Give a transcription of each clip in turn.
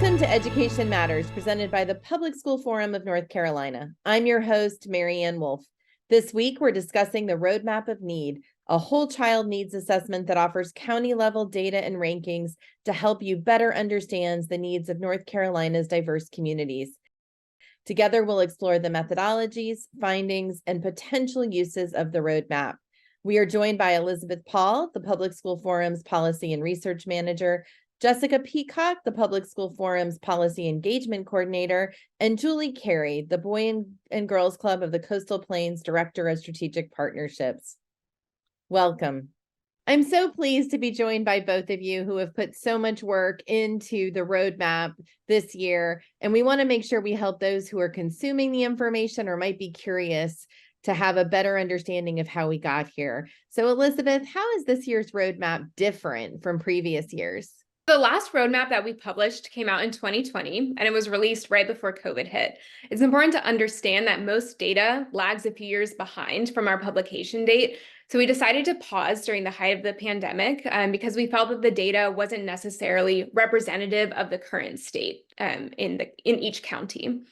Welcome to Education Matters, presented by the Public School Forum of North Carolina. I'm your host, Mary Ann Wolf. This week, we're discussing the Roadmap of Need, a whole child needs assessment that offers county-level data and rankings to help you better understand the needs of North Carolina's diverse communities. Together, we'll explore the methodologies, findings, and potential uses of the roadmap. We are joined by Elizabeth Paul, the Public School Forum's Policy and Research Manager, Jessica Peacock, the Public School Forum's Policy Engagement Coordinator, and Julie Carey, the Boy and Girls Club of the Coastal Plains Director of Strategic Partnerships. Welcome. I'm so pleased to be joined by both of you who have put so much work into the roadmap this year, and we want to make sure we help those who are consuming the information or might be curious to have a better understanding of how we got here. So Elizabeth, how is this year's roadmap different from previous years? The last roadmap that we published came out in 2020, and it was released right before COVID hit. It's important to understand that most data lags a few years behind from our publication date. So we decided to pause during the height of the pandemic because we felt that the data wasn't necessarily representative of the current state in each county.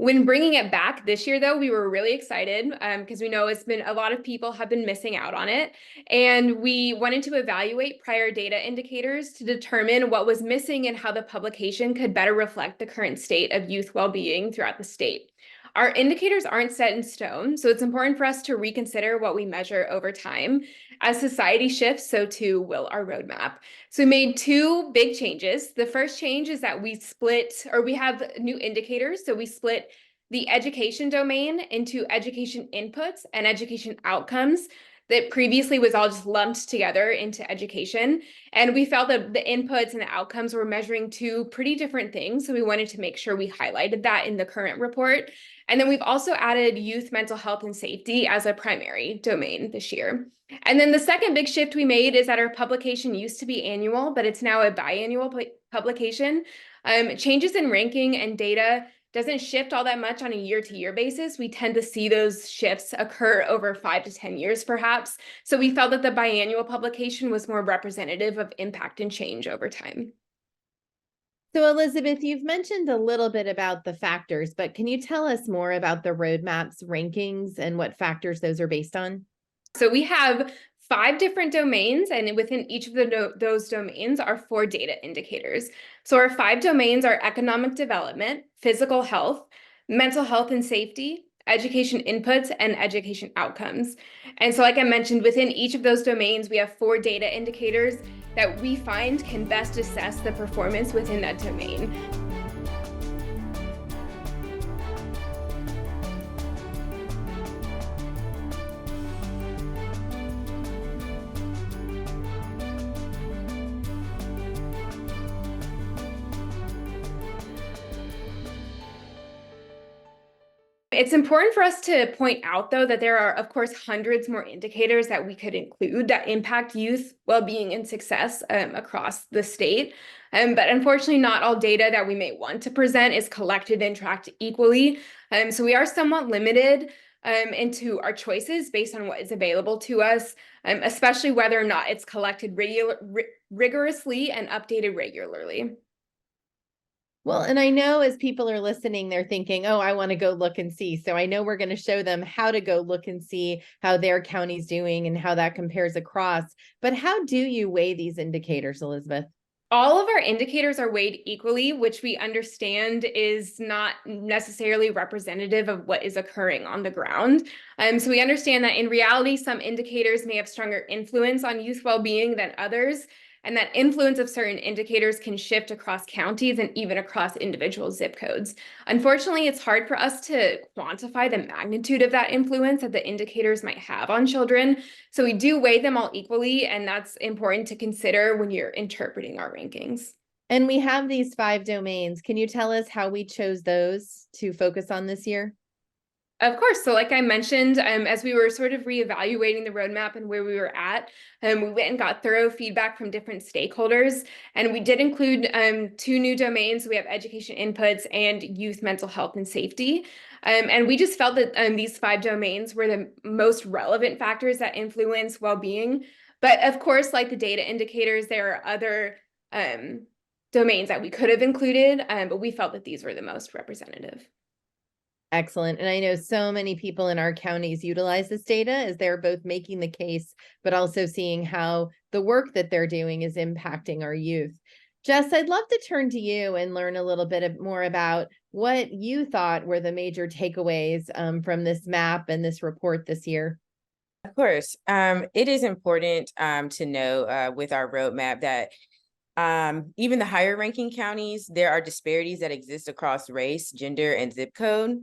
When bringing it back this year, though, we were really excited because we know a lot of people have been missing out on it. And we wanted to evaluate prior data indicators to determine what was missing and how the publication could better reflect the current state of youth well-being throughout the state. Our indicators aren't set in stone, so it's important for us to reconsider what we measure over time. As society shifts, so too will our roadmap. So we made two big changes. The first change is that we have new indicators. So we split the education domain into education inputs and education outcomes that previously was all just lumped together into education. And we felt that the inputs and the outcomes were measuring two pretty different things. So we wanted to make sure we highlighted that in the current report. And then we've also added youth mental health and safety as a primary domain this year. And then the second big shift we made is that our publication used to be annual, but it's now a biannual publication. Changes in ranking and data doesn't shift all that much on a year-to-year basis. We tend to see those shifts occur over 5 to 10 years, perhaps. So we felt that the biannual publication was more representative of impact and change over time. So Elizabeth, you've mentioned a little bit about the factors, but can you tell us more about the roadmap's rankings and what factors those are based on? So we have 5 different domains, and within each of those domains are 4 data indicators. So our 5 domains are economic development, physical health, mental health and safety, education inputs, and education outcomes. And so like I mentioned, within each of those domains, we have 4 data indicators that we find can best assess the performance within that domain. It's important for us to point out, though, that there are, of course, hundreds more indicators that we could include that impact youth well-being and success across the state. But unfortunately, not all data that we may want to present is collected and tracked equally. So we are somewhat limited into our choices based on what is available to us, especially whether or not it's collected rigorously and updated regularly. Well, and I know as people are listening, they're thinking, oh, I want to go look and see. So I know we're going to show them how to go look and see how their county's doing and how that compares across. But how do you weigh these indicators, Elizabeth? All of our indicators are weighed equally, which we understand is not necessarily representative of what is occurring on the ground. So we understand that in reality, some indicators may have stronger influence on youth well-being than others, and that influence of certain indicators can shift across counties and even across individual zip codes. Unfortunately, it's hard for us to quantify the magnitude of that influence that the indicators might have on children. So we do weigh them all equally, and that's important to consider when you're interpreting our rankings. And we have these 5 domains. Can you tell us how we chose those to focus on this year? Of course. So like I mentioned, as we were sort of reevaluating the roadmap and where we were at, we went and got thorough feedback from different stakeholders. And we did include 2 new domains. We have education inputs and youth mental health and safety. And we just felt that these 5 domains were the most relevant factors that influence well-being. But of course, like the data indicators, there are other domains that we could have included, but we felt that these were the most representative. Excellent. And I know so many people in our counties utilize this data as they're both making the case, but also seeing how the work that they're doing is impacting our youth. Jess, I'd love to turn to you and learn a little bit more about what you thought were the major takeaways from this map and this report this year. Of course. It is important to know with our roadmap that even the higher ranking counties, there are disparities that exist across race, gender, and zip code.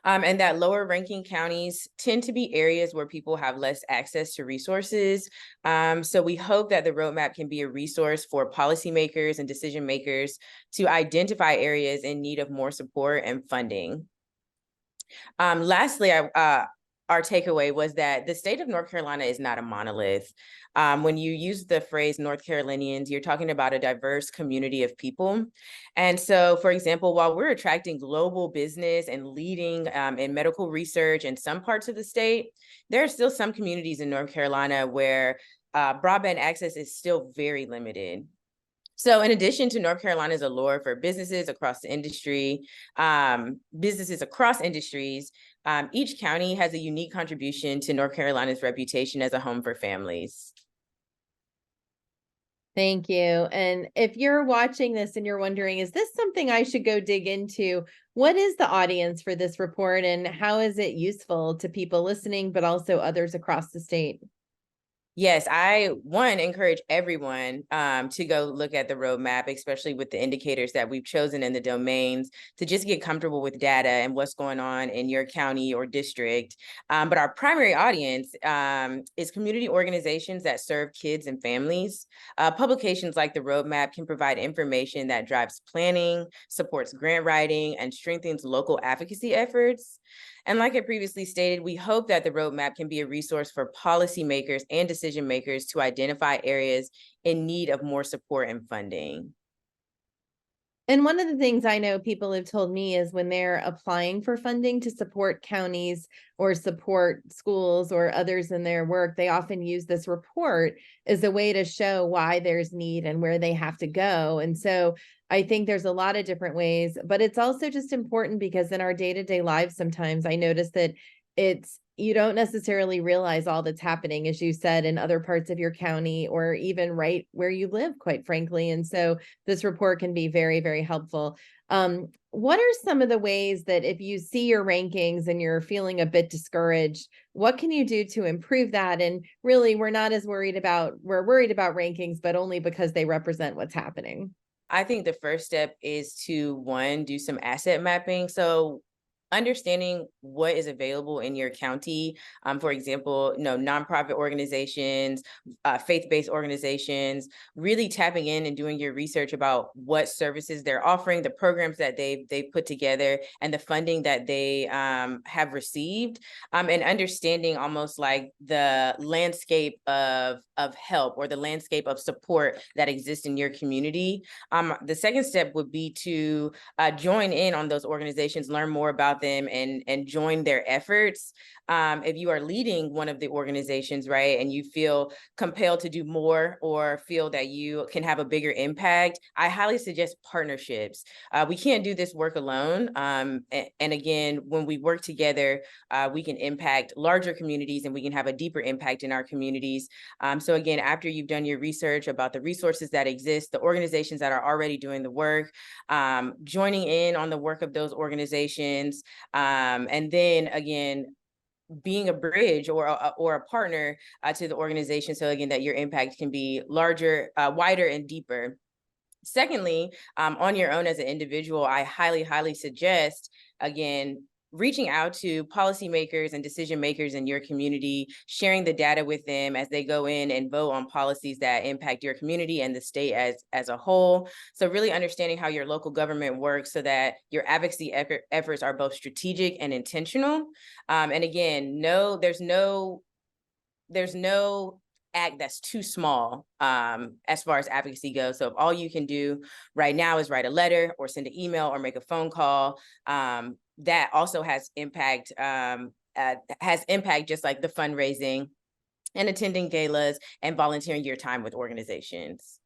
And that lower ranking counties tend to be areas where people have less access to resources. So we hope that the roadmap can be a resource for policymakers and decision makers to identify areas in need of more support and funding. Lastly, our takeaway was that the state of North Carolina is not a monolith. When you use the phrase North Carolinians, you're talking about a diverse community of people. And so, for example, while we're attracting global business and leading in medical research in some parts of the state, there are still some communities in North Carolina where broadband access is still very limited. So in addition to North Carolina's allure for businesses across the industry, businesses across industries, each county has a unique contribution to North Carolina's reputation as a home for families. Thank you. And if you're watching this and you're wondering, is this something I should go dig into? What is the audience for this report and how is it useful to people listening, but also others across the state? Yes, I encourage everyone to go look at the roadmap, especially with the indicators that we've chosen in the domains, to just get comfortable with data and what's going on in your county or district. But our primary audience is community organizations that serve kids and families. Publications like the roadmap can provide information that drives planning, supports grant writing, and strengthens local advocacy efforts. And like I previously stated, we hope that the roadmap can be a resource for policymakers and decision makers to identify areas in need of more support and funding. And one of the things I know people have told me is when they're applying for funding to support counties or support schools or others in their work, they often use this report as a way to show why there's need and where they have to go. And so I think there's a lot of different ways, but it's also just important because in our day-to-day lives, sometimes I notice that you don't necessarily realize all that's happening, as you said, in other parts of your county or even right where you live, quite frankly. And so this report can be very, very helpful. What are some of the ways that if you see your rankings and you're feeling a bit discouraged, what can you do to improve that? And really, we're worried about rankings, but only because they represent what's happening. I think the first step is to, one, do some asset mapping. So understanding what is available in your county, for example, nonprofit organizations, faith-based organizations, really tapping in and doing your research about what services they're offering, the programs that they've put together, and the funding that they have received, and understanding almost like the landscape of help or the landscape of support that exists in your community. The second step would be to join in on those organizations, learn more about them, and join their efforts. If you are leading one of the organizations, right, and you feel compelled to do more or feel that you can have a bigger impact, I highly suggest partnerships. We can't do this work alone. And again, when we work together, we can impact larger communities and we can have a deeper impact in our communities. So again, after you've done your research about the resources that exist, the organizations that are already doing the work, joining in on the work of those organizations, and then again, being a bridge or a partner to the organization. So again, that your impact can be larger, wider, and deeper. Secondly, on your own as an individual, I highly, highly suggest, again, reaching out to policymakers and decision makers in your community, sharing the data with them as they go in and vote on policies that impact your community and the state as a whole. So really understanding how your local government works so that your advocacy efforts are both strategic and intentional. And again, there's no act that's too small as far as advocacy goes. So if all you can do right now is write a letter or send an email or make a phone call, that also has impact, just like the fundraising and attending galas and volunteering your time with organizations.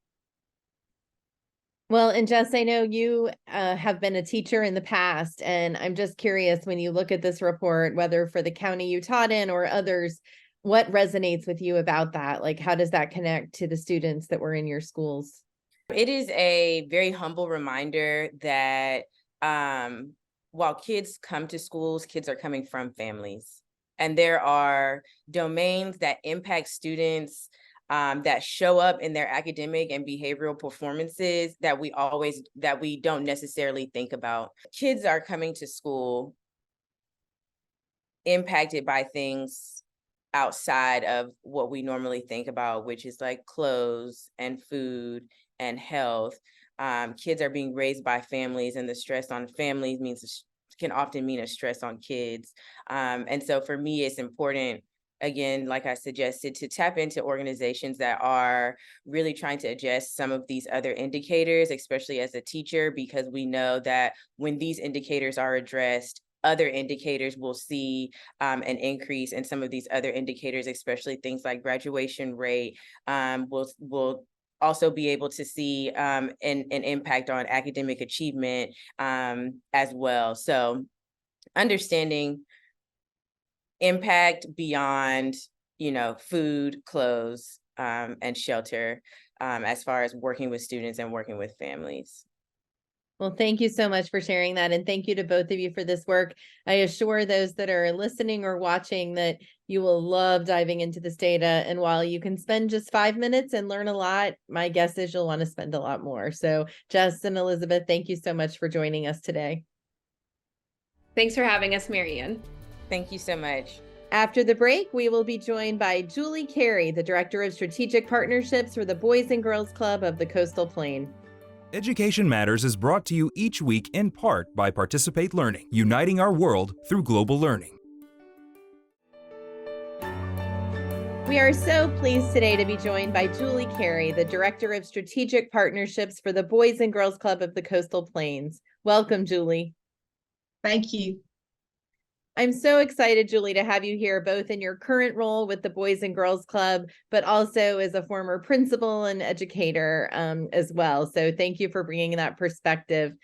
Well, and Jess, I know you have been a teacher in the past, and I'm just curious when you look at this report, whether for the county you taught in or others, what resonates with you about that? Like, how does that connect to the students that were in your schools? It is a very humble reminder that while kids come to schools, kids are coming from families. And there are domains that impact students that show up in their academic and behavioral performances that we don't necessarily think about. Kids are coming to school impacted by things outside of what we normally think about, which is like clothes and food and health. Kids are being raised by families, and the stress on families can often mean a stress on kids. And so for me, it's important, again, like I suggested, to tap into organizations that are really trying to address some of these other indicators, especially as a teacher, because we know that when these indicators are addressed, other indicators will see an increase in some of these other indicators, especially things like graduation rate. Will also be able to see an impact on academic achievement as well. So understanding impact beyond, food, clothes, and shelter, as far as working with students and working with families. Well, thank you so much for sharing that. And thank you to both of you for this work. I assure those that are listening or watching that you will love diving into this data. And while you can spend just 5 minutes and learn a lot, my guess is you'll want to spend a lot more. So Jess and Elizabeth, thank you so much for joining us today. Thanks for having us, Mary Ann. Thank you so much. After the break, we will be joined by Julie Carey, the Director of Strategic Partnerships for the Boys and Girls Club of the Coastal Plain. Education Matters is brought to you each week in part by Participate Learning, uniting our world through global learning. We are so pleased today to be joined by Julie Carey, the Director of Strategic Partnerships for the Boys and Girls Club of the Coastal Plains. Welcome, Julie. Thank you. I'm so excited, Julie, to have you here, both in your current role with the Boys and Girls Club, but also as a former principal and educator as well. So thank you for bringing that perspective.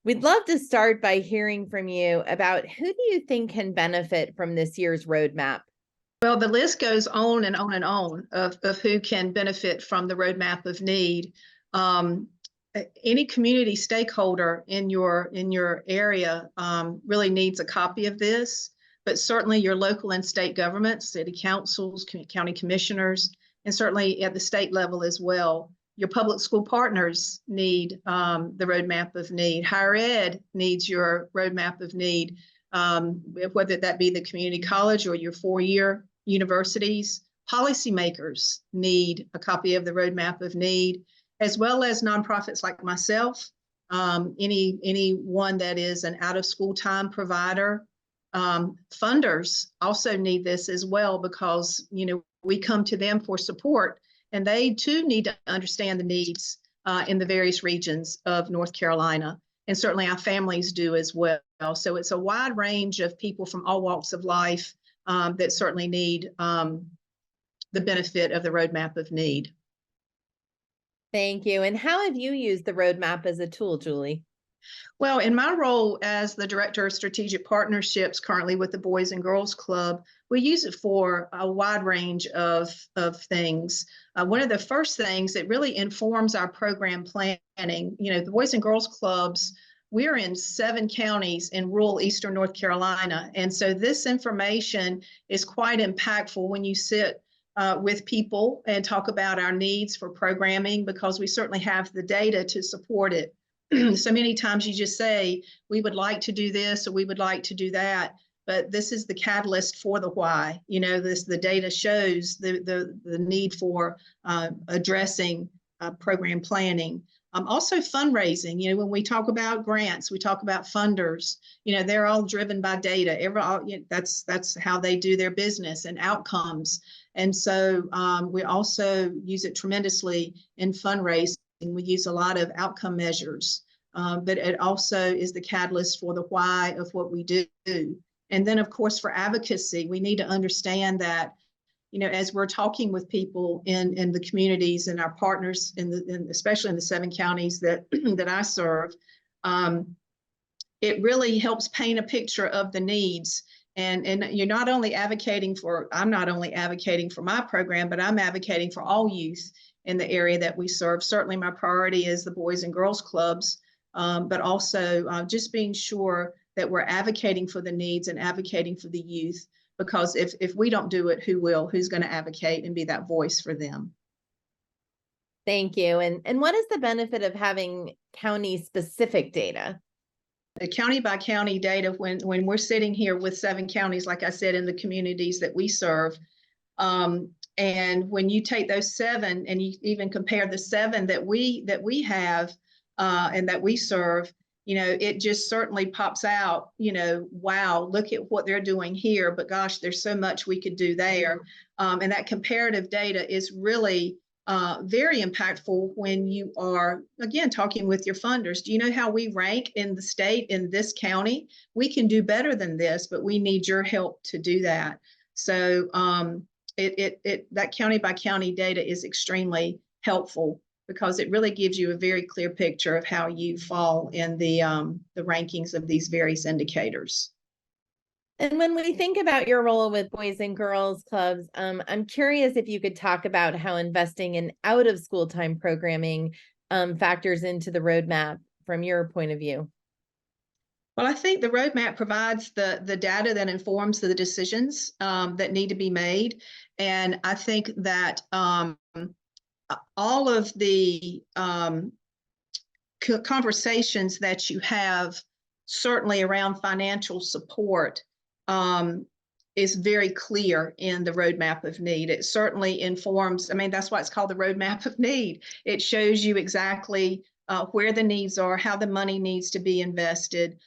We'd love to start by hearing from you about who do you think can benefit from this year's roadmap? Well, the list goes on and on and on of who can benefit from the roadmap of need. Any community stakeholder in your area really needs a copy of this, but certainly your local and state governments, city councils, county commissioners, and certainly at the state level as well. Your public school partners need the roadmap of need. Higher ed needs your roadmap of need, whether that be the community college or your four-year universities. Policymakers need a copy of the roadmap of need, as well as nonprofits like myself, anyone that is an out-of-school time provider. Funders also need this as well because, we come to them for support, and they too need to understand the needs in the various regions of North Carolina. And certainly our families do as well. So it's a wide range of people from all walks of life that certainly need the benefit of the roadmap of need. Thank you. And how have you used the roadmap as a tool, Julie? Well, in my role as the Director of Strategic Partnerships currently with the Boys and Girls Club, we use it for a wide range of things. One of the first things that really informs our program planning, the Boys and Girls Clubs, we're in 7 counties in rural Eastern North Carolina. And so this information is quite impactful when you sit with people and talk about our needs for programming, because we certainly have the data to support it. So many times you just say, we would like to do this or we would like to do that, but this is the catalyst for the why. The data shows the need for addressing program planning. Also fundraising, when we talk about grants, we talk about funders, they're all driven by data. That's how they do their business and outcomes. And so we also use it tremendously in fundraising. We use a lot of outcome measures, but it also is the catalyst for the why of what we do. And then, of course, for advocacy, we need to understand that as we're talking with people in the communities and our partners especially in the 7 counties that that I serve, it really helps paint a picture of the needs. And you're not only advocating for, I'm not only advocating for my program, but I'm advocating for all youth in the area that we serve. Certainly my priority is the Boys and Girls Clubs, but also just being sure that we're advocating for the needs and advocating for the youth, because if we don't do it, who will? Who's going to advocate and be that voice for them? Thank you. And what is the benefit of having county-specific data? The county by county data, when we're sitting here with 7 counties, like I said, in the communities that we serve, and when you take those 7 and you even compare the 7 that we have and that we serve, it just certainly pops out, wow, look at what they're doing here, but gosh, there's so much we could do there. And that comparative data is really very impactful when you are, again, talking with your funders. Do you know how we rank in the state in this county? We can do better than this, but we need your help to do that. So that county by county data is extremely helpful, because it really gives you a very clear picture of how you fall in the rankings of these various indicators. And when we think about your role with Boys and Girls Clubs, I'm curious if you could talk about how investing in out of school time programming factors into the roadmap from your point of view. Well, I think the roadmap provides the data that informs the decisions that need to be made. And I think that all of the conversations that you have, certainly around financial support, is very clear in the roadmap of need. It certainly informs, that's why it's called the roadmap of need. It shows you exactly where the needs are, how the money needs to be invested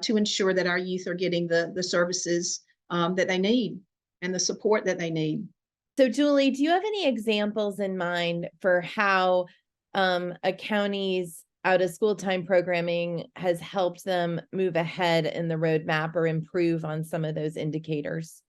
to ensure that our youth are getting the services that they need and the support that they need. So Julie, do you have any examples in mind for how a county's out of school time programming has helped them move ahead in the roadmap or improve on some of those indicators?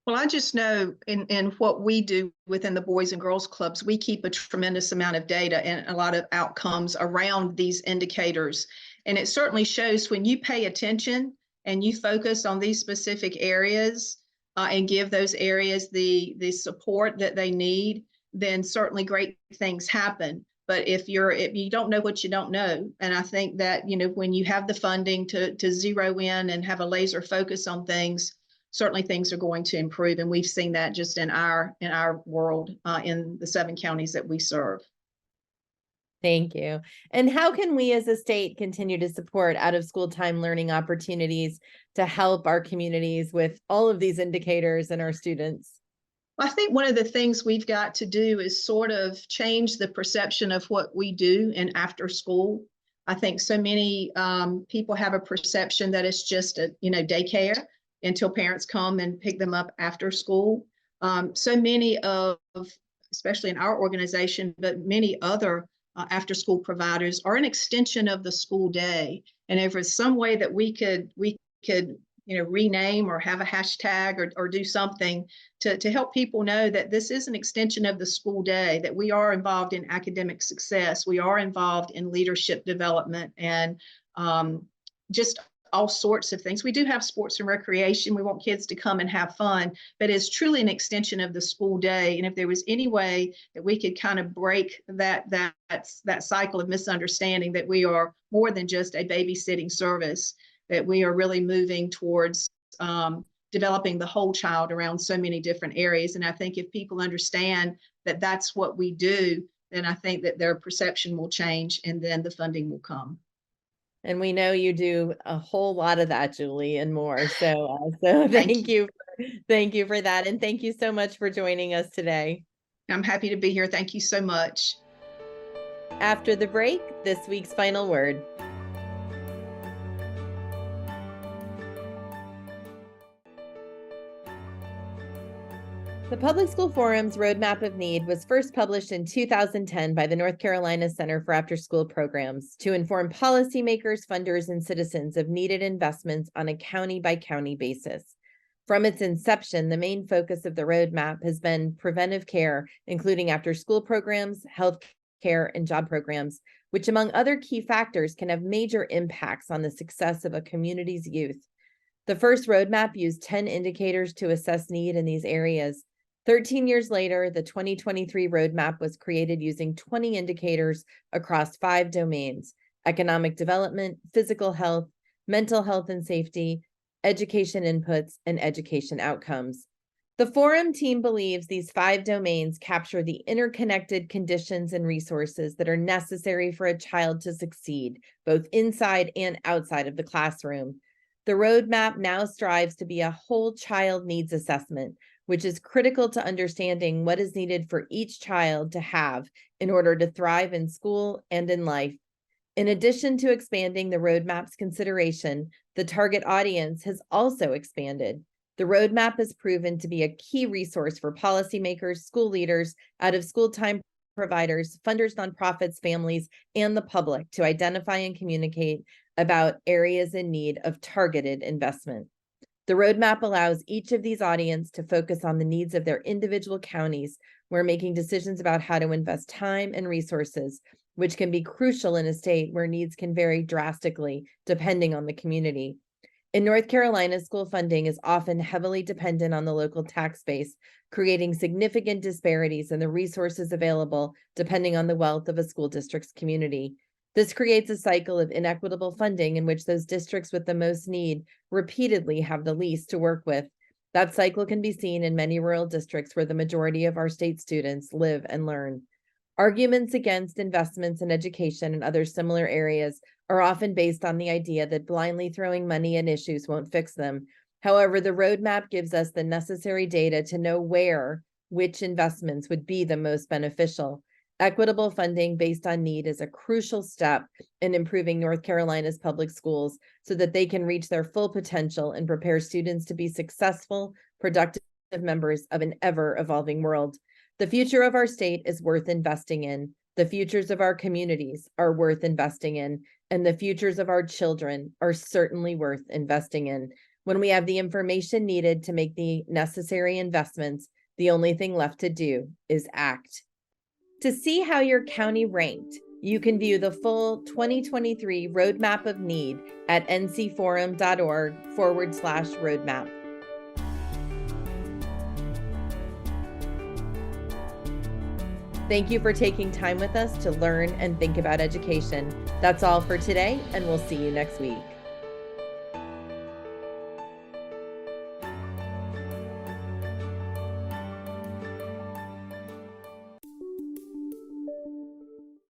Well, I just know in what we do within the Boys and Girls Clubs, we keep a tremendous amount of data and a lot of outcomes around these indicators. And it certainly shows when you pay attention and you focus on these specific areas and give those areas the support that they need, then certainly great things happen. But if you don't know what you don't know, and I think that, when you have the funding to zero in and have a laser focus on things, certainly things are going to improve. And we've seen that just in our world, in the 7 counties that we serve. Thank you. And how can we as a state continue to support out of school time learning opportunities to help our communities with all of these indicators and our students? I think one of the things we've got to do is sort of change the perception of what we do in after school. I think so many people have a perception that it's just a daycare until parents come and pick them up after school. So many of, especially in our organization, but many other after school providers are an extension of the school day. And if there's some way that we could rename or have a hashtag or do something to help people know that this is an extension of the school day, that we are involved in academic success, we are involved in leadership development, and just all sorts of things. We do have sports and recreation. We want kids to come and have fun, but it's truly an extension of the school day. And if there was any way that we could kind of break that cycle of misunderstanding, that we are more than just a babysitting service, that we are really moving towards developing the whole child around so many different areas. And I think if people understand that that's what we do, then I think that their perception will change and then the funding will come. And we know you do a whole lot of that, Julie, and more. So thank you for that. And thank you so much for joining us today. I'm happy to be here. Thank you so much. After the break, this week's final word. The Public School Forum's Roadmap of Need was first published in 2010 by the North Carolina Center for After School Programs to inform policymakers, funders, and citizens of needed investments on a county-by-county basis. From its inception, the main focus of the roadmap has been preventive care, including after-school programs, health care, and job programs, which, among other key factors, can have major impacts on the success of a community's youth. The first roadmap used 10 indicators to assess need in these areas. 13 years later, the 2023 roadmap was created using 20 indicators across 5 domains: economic development, physical health, mental health and safety, education inputs, and education outcomes. The Forum team believes these 5 domains capture the interconnected conditions and resources that are necessary for a child to succeed, both inside and outside of the classroom. The roadmap now strives to be a whole child needs assessment, which is critical to understanding what is needed for each child to have in order to thrive in school and in life. In addition to expanding the roadmap's consideration, the target audience has also expanded. The roadmap has proven to be a key resource for policymakers, school leaders, out-of-school time providers, funders, nonprofits, families, and the public to identify and communicate about areas in need of targeted investment. The roadmap allows each of these audiences to focus on the needs of their individual counties where making decisions about how to invest time and resources, which can be crucial in a state where needs can vary drastically depending on the community. In North Carolina, school funding is often heavily dependent on the local tax base, creating significant disparities in the resources available depending on the wealth of a school district's community. This creates a cycle of inequitable funding in which those districts with the most need repeatedly have the least to work with. That cycle can be seen in many rural districts where the majority of our state students live and learn. Arguments against investments in education and other similar areas are often based on the idea that blindly throwing money at issues won't fix them. However, the roadmap gives us the necessary data to know which investments would be the most beneficial. Equitable funding based on need is a crucial step in improving North Carolina's public schools so that they can reach their full potential and prepare students to be successful, productive members of an ever-evolving world. The future of our state is worth investing in. The futures of our communities are worth investing in, and the futures of our children are certainly worth investing in. When we have the information needed to make the necessary investments, the only thing left to do is act. To see how your county ranked, you can view the full 2023 Roadmap of Need at ncforum.org/roadmap. Thank you for taking time with us to learn and think about education. That's all for today, and we'll see you next week.